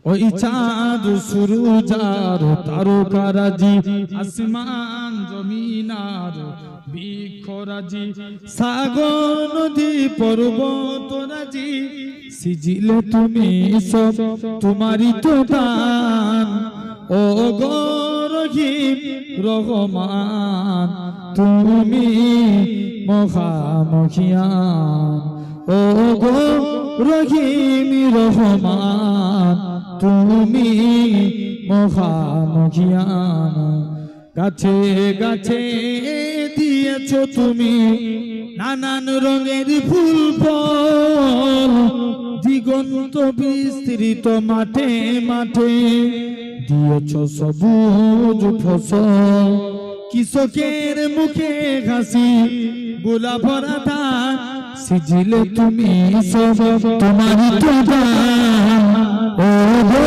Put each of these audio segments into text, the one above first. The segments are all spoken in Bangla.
ওই চাঁদ সূরজ আর তারকারাজি আসমান জমিন আর বৃক্ষরাজি সাগর নদী পর্বত রাজি সিজিলে তুমি সব তোমারই তো দান ও গো রহিম রহমান তুমি মহামহিয়ান ও গো রহিম রহমান তুমি মহামহিয়ান গাছে গাছে দিয়েছো তুমি নানান রঙের ফুল ফল দিগন্ত বিস্তৃত মাঠে মাঠে দিয়েছো সবুজ ফসল কৃষকের মুখে হাসি গোলা ভরা ধান সিজিলে তুমি সব তোমারই তো দান ও গো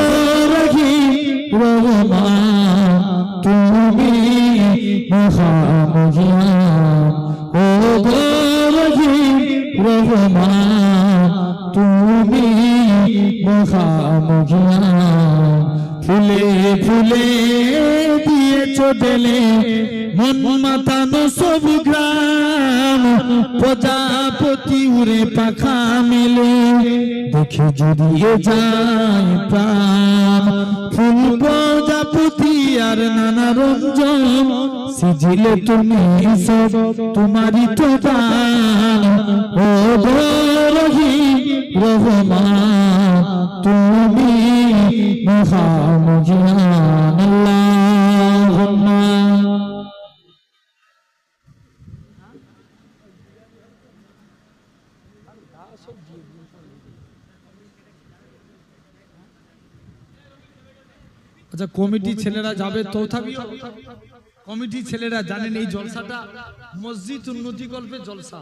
রহিম রহমান তুমি মহামহিয়ান ও গো রহিম রহমান তুমি মহামহিয়ান ফুলে ফুলে দিয়েছো ঢেলে মন মাতানো সব গ্রাম প্রজাপতি উড়ে পাখা মেলে দেখে জড়িয়ে যায় প্রাণ ফুল প্রজাপতি আর নানা রঞ্জন সিজিলে তুমি সব তোমারই তো দান ও গো রহিম রহমান তুমি মহামহিয়ান আল্লাহুম্মা আচ্ছা কমিটি ছেলেরা যাবে তথাপিও কমিটি ছেলেরা জানেন এই জলসাটা মসজিদ উন্নতি কল্পে জলসা